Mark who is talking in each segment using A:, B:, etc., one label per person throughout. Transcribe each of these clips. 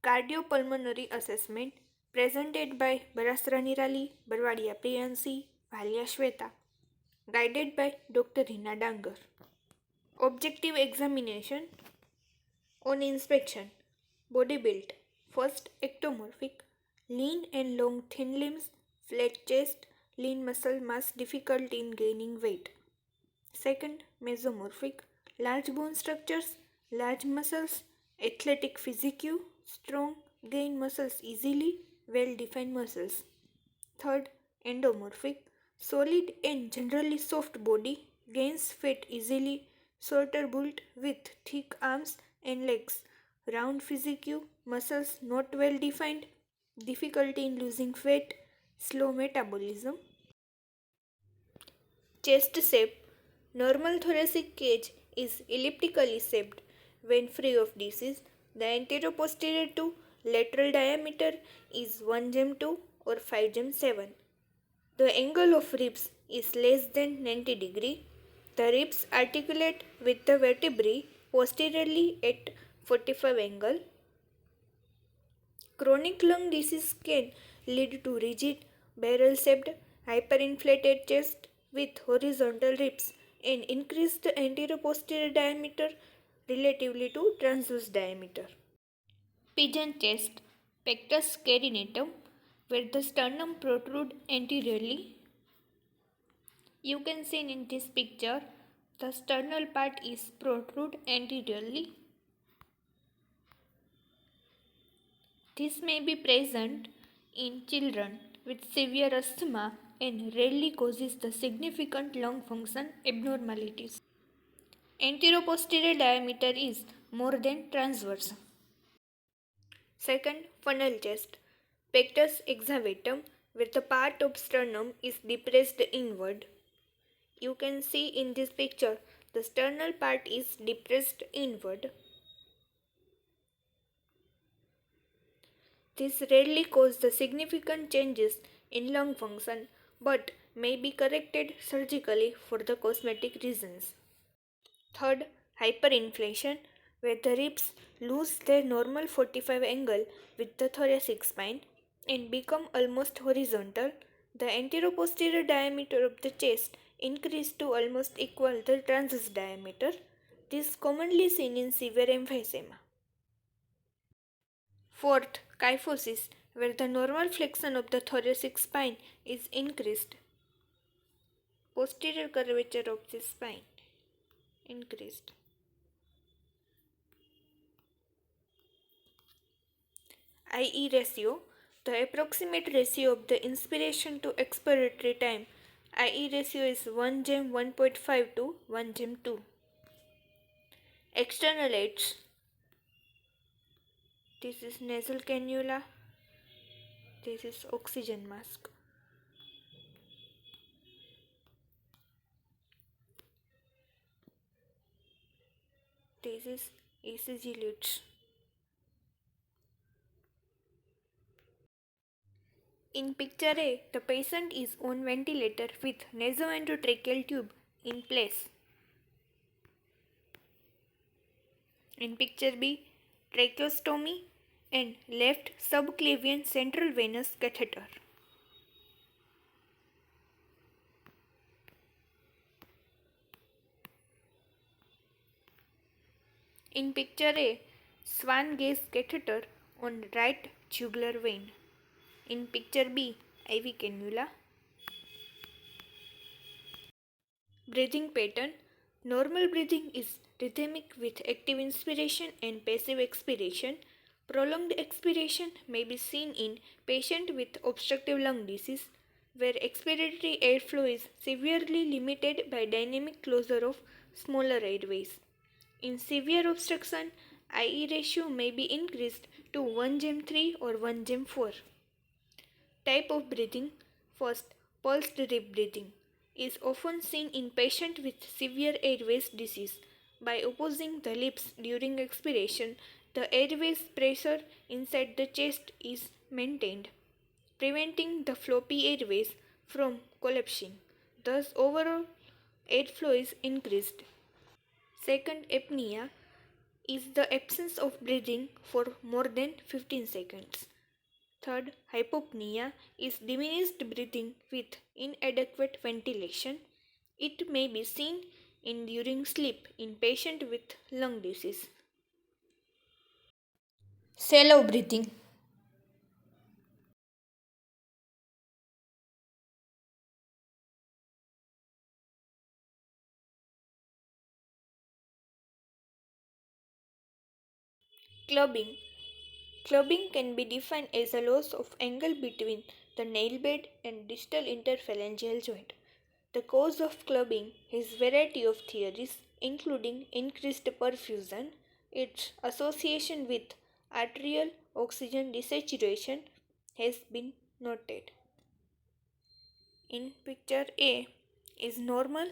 A: Cardiopulmonary assessment presented by Barasra Nirali, Barwadia Priyansi, Bhalia Shweta, guided by Dr. Hina Dangar. Objective examination on inspection. Body build. First, ectomorphic. Lean and long thin limbs, flat chest, lean muscle mass difficult in gaining weight. Second, mesomorphic. Large bone structures, large muscles, athletic physique, strong, gain muscles easily, well defined muscles. Third, endomorphic. Solid and generally soft body, gains fat easily, shorter build with thick arms and legs, round physique, muscles not well defined, difficulty in losing fat, slow metabolism. Chest shape. Normal thoracic cage is elliptically shaped when free of disease. The anteroposterior to lateral diameter is 1 gem 2 or 5 gem 7. The angle of ribs is less than 90 degree. The ribs articulate with the vertebrae posteriorly at 45 angle. Chronic lung disease can lead to rigid, barrel-shaped, hyperinflated chest with horizontal ribs and increased anteroposterior diameter relatively to transverse diameter. Pigeon chest, pectus carinatum, where the sternum protrude anteriorly. You can see in this picture, the sternal part is protrude anteriorly. This may be present in children with severe asthma and rarely causes the significant lung function abnormalities. Anteroposterior diameter is more than transverse. Second, funnel chest. Pectus excavatum, where the part of sternum is depressed inward. You can see in this picture, the sternal part is depressed inward. This rarely causes the significant changes in lung function but may be corrected surgically for the cosmetic reasons. Third, hyperinflation, where the ribs lose their normal 45 angle with the thoracic spine and become almost horizontal. The anteroposterior diameter of the chest increase to almost equal the transverse diameter. This is commonly seen in severe emphysema. Fourth, kyphosis, where the normal flexion of the thoracic spine is increased. Posterior curvature of the spine increased. IE ratio, the approximate ratio of the inspiration to expiratory time. IE ratio is 1 gem 1.5 to 1 gem 2. External aids. This is nasal cannula. This is oxygen mask. This is ECG leads. In picture A, the patient is on ventilator with nasoendotracheal tube in place. In picture B, tracheostomy and left subclavian central venous catheter. In picture A, Swan gaze catheter on right jugular vein. In picture B, IV cannula. Breathing pattern. Normal breathing is rhythmic with active inspiration and passive expiration. Prolonged expiration may be seen in patient with obstructive lung disease, where expiratory airflow is severely limited by dynamic closure of smaller airways. In severe obstruction, IE ratio may be increased to 1 gem 3 or 1 gem 4. Type of breathing. First, pulsed rib breathing is often seen in patients with severe airways disease. By opposing the lips during expiration, the airways pressure inside the chest is maintained, preventing the floppy airways from collapsing. Thus, overall airflow is increased. Second, apnea. is the absence of breathing for more than 15 seconds. Third, hypopnea is diminished breathing with inadequate ventilation. It may be seen in during sleep in patients with lung disease. Shallow breathing. Clubbing. Clubbing can be defined as a loss of angle between the nail bed and distal interphalangeal joint. The cause of clubbing has variety of theories, including increased perfusion. Its association with arterial oxygen desaturation has been noted. In picture A is normal,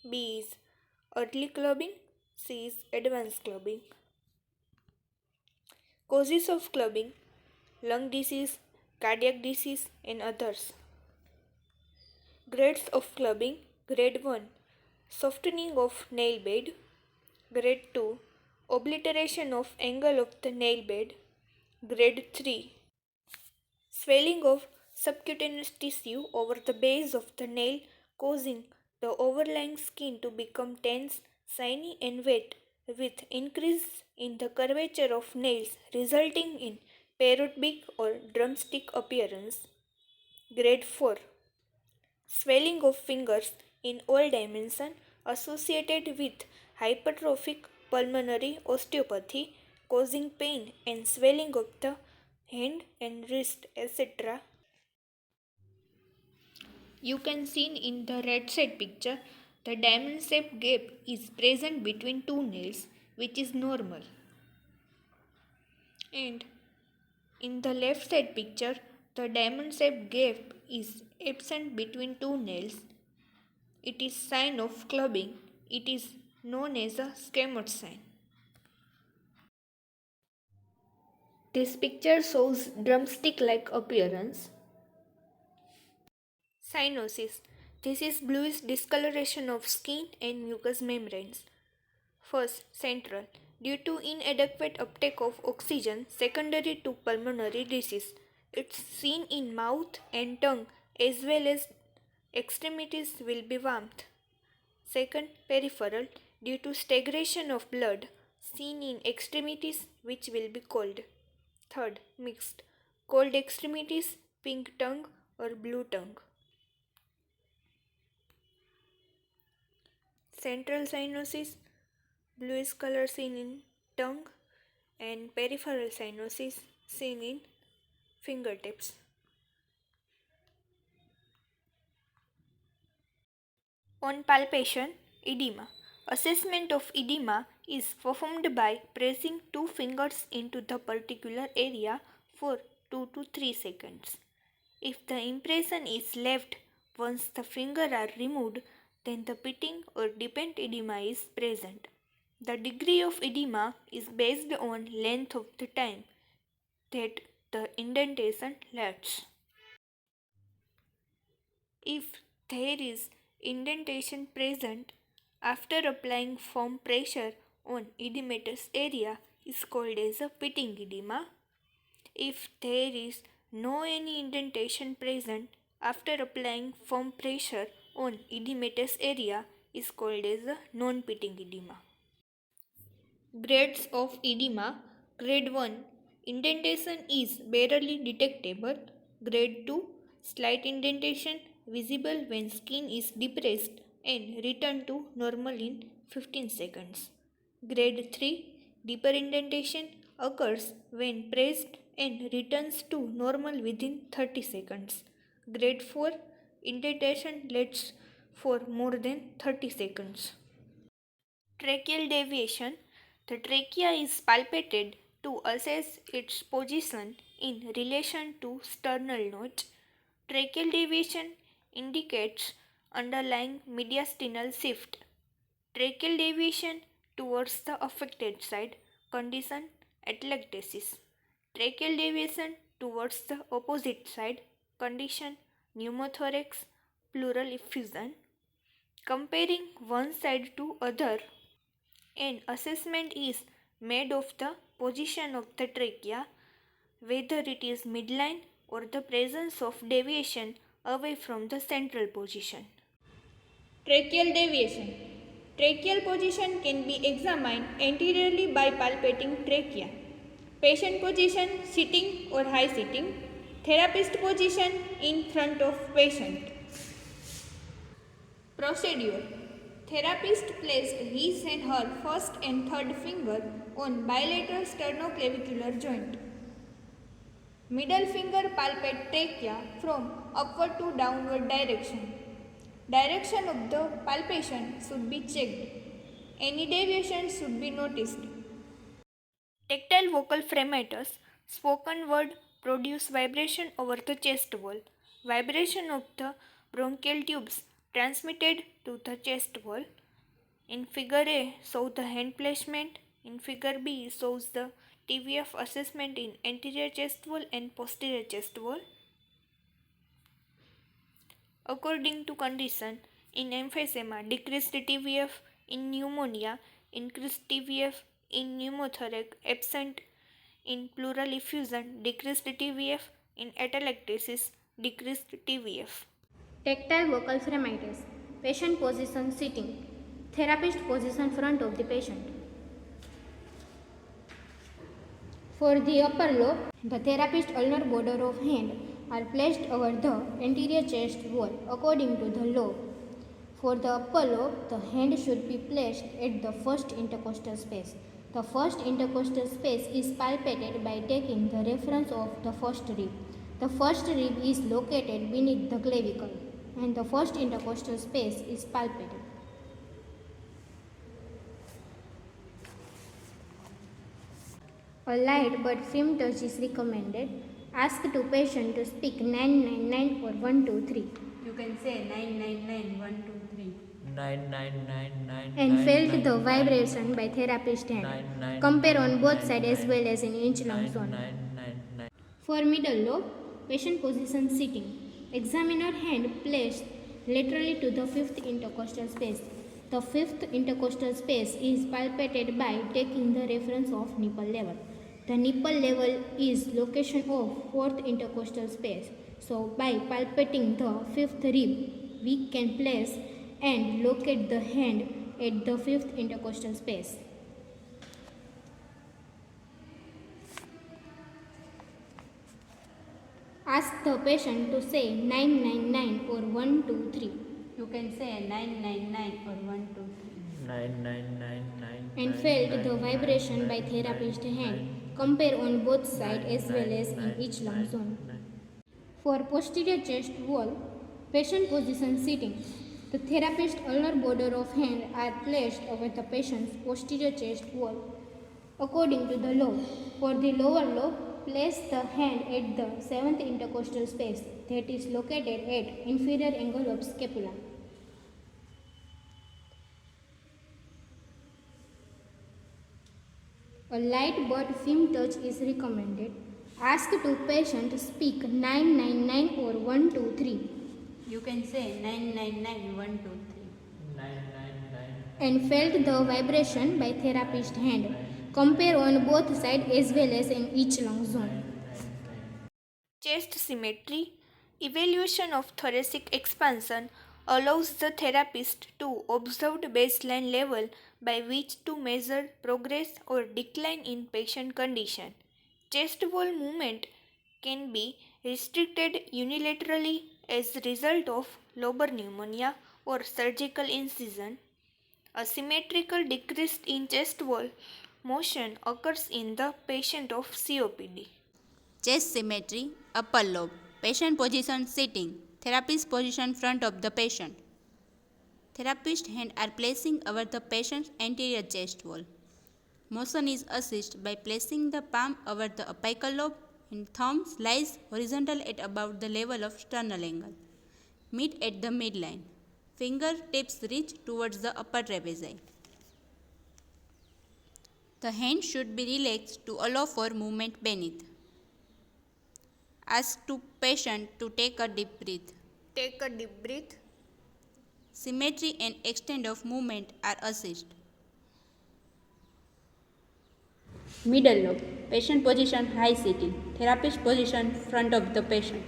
A: B is early clubbing, C is advanced clubbing. Causes of clubbing: lung disease, cardiac disease, and others. Grades of clubbing: Grade 1 softening of nail bed, Grade 2 obliteration of angle of the nail bed, Grade 3 swelling of subcutaneous tissue over the base of the nail, causing the overlying skin to become tense, shiny, and wet, with increase in the curvature of nails, resulting in parrot-beak or drumstick appearance. Grade 4 swelling of fingers in all dimensions associated with hypertrophic pulmonary osteopathy, causing pain and swelling of the hand and wrist, etc. You can see in the right side picture the diamond shaped gap is present between two nails, which is normal. And in the left side picture, the diamond shaped gap is absent between two nails. It is sign of clubbing. It is known as a Scamot sign. This picture shows drumstick-like appearance. Cyanosis. This is bluish discoloration of skin and mucous membranes. First, central. Due to inadequate uptake of oxygen secondary to pulmonary disease, it's seen in mouth and tongue as well as extremities will be warmed. Second, peripheral. Due to stagnation of blood, seen in extremities which will be cold. Third, mixed. Cold extremities, pink tongue or blue tongue. Central cyanosis, bluish color seen in tongue, and peripheral cyanosis seen in fingertips. On palpation, edema. Assessment of edema is performed by pressing two fingers into the particular area for 2 to 3 seconds. If the impression is left once the fingers are removed, then the pitting or dependent edema is present. The degree of edema is based on length of the time that the indentation lasts. If there is indentation present after applying firm pressure on edematous area is called as a pitting edema. If there is no any indentation present after applying firm pressure on edematous area is called as a non-pitting edema. Grades of edema. Grade 1 indentation is barely detectable. Grade 2 slight indentation visible when skin is depressed and return to normal in 15 seconds. Grade 3 deeper indentation occurs when pressed and returns to normal within 30 seconds. Grade 4 indentation lasts for more than 30 seconds. Tracheal deviation. The trachea is palpated to assess its position in relation to sternal notch. Tracheal deviation indicates underlying mediastinal shift. Tracheal deviation towards the affected side, condition atelectasis. Tracheal deviation towards the opposite side, condition pneumothorax, pleural effusion. Comparing one side to other, an assessment is made of the position of the trachea, whether it is midline or the presence of deviation away from the central position. Tracheal deviation. Tracheal position can be examined anteriorly by palpating trachea. Patient position sitting or high sitting. Therapist position in front of patient. Procedure. Therapist placed his and her first and third finger on bilateral sternoclavicular joint. Middle finger palpate trachea from upward to downward direction. Direction of the palpation should be checked. Any deviation should be noticed. Tactile vocal fremitus. Spoken word produce vibration over the chest wall. Vibration of the bronchial tubes transmitted to the chest wall. In figure A shows the hand placement. In figure B shows the TVF assessment in anterior chest wall and posterior chest wall. According to condition, in emphysema, decreased TVF; in pneumonia, increased TVF; in pneumothorax, absent; in pleural effusion, decreased TVF; in atelectasis, decreased TVF.
B: Tactile vocal fremitus. Patient position sitting. Therapist position front of the patient. For the upper lobe, the therapist ulnar border of hand are placed over the anterior chest wall according to the lobe. For the upper lobe, the hand should be placed at the first intercostal space. The first intercostal space is palpated by taking the reference of the first rib. The first rib is located beneath the clavicle, and the first intercostal space is palpated. A light but firm touch is recommended. Ask to patient to speak 999 or 123.
C: You can say 999 123.
D: 99999
B: And felt the vibration by therapist hand. Compare on both sides as well as in inch long zone. For middle lobe, patient position sitting. Examiner hand placed laterally to the fifth intercostal space. The fifth intercostal space is palpated by taking the reference of nipple level. The nipple level is location of fourth intercostal space. So by palpating the fifth rib, we can place and locate the hand at the fifth intercostal space. Ask the patient to say 999 or 123.
C: You can say 999 or 123.
D: 99999
B: And felt the vibration by therapist hand. Compare on both sides as well as in each lung zone. For posterior chest wall, patient position sitting. The therapist ulnar border of hand are placed over the patient's posterior chest wall according to the lobe. For the lower lobe, place the hand at the seventh intercostal space that is located at inferior angle of scapula. A light but firm touch is recommended. Ask to patient to speak 999 or 123.
C: You can say 999 123.
D: 999
B: And felt the vibration by therapist hand. Compare on both sides as well as in each lung zone.
A: Chest symmetry. Evaluation of thoracic expansion allows the therapist to observe the baseline level by which to measure progress or decline in patient condition. Chest wall movement can be restricted unilaterally as a result of lobar pneumonia or surgical incision. A symmetrical decrease in chest wall motion occurs in the patient of COPD.
C: Chest symmetry, upper lobe. Patient position sitting. Therapist position front of the patient. Therapist hand are placing over the patient's anterior chest wall. Motion is assisted by placing the palm over the apical lobe and thumb lies horizontal at about the level of sternal angle. Meet at the midline. Fingertips reach towards the upper trapezoid. The hand should be relaxed to allow for movement beneath. Ask to patient to take a deep breath.
A: Take a deep breath.
C: Symmetry and extent of movement are assessed. Middle lobe. Patient position high sitting. Therapist position front of the patient.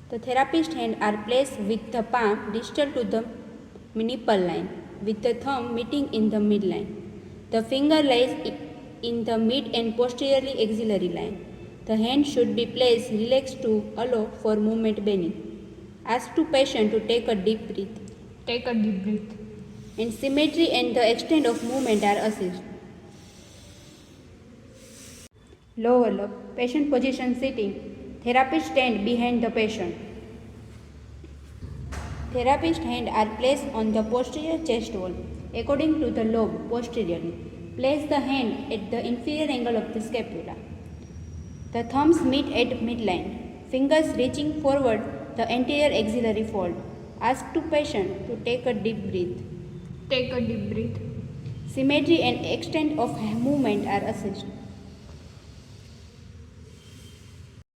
C: The therapist hand are placed with the palm distal to the nipple line, with the thumb meeting in the midline. The finger lies in the mid and posteriorly axillary line. The hand should be placed relaxed to allow for movement beneath. Ask to patient to take a deep breath.
B: Take a deep breath.
C: And symmetry and the extent of movement are assessed. Lower lobe. Patient position sitting. Therapist stand behind the patient. Therapist hand are placed on the posterior chest wall according to the lobe posteriorly. Place the hand at the inferior angle of the scapula. The thumbs meet at midline. Fingers reaching forward the anterior axillary fold. Ask to patient to take a deep breath.
B: Take a deep breath.
C: Symmetry and extent of movement are assessed.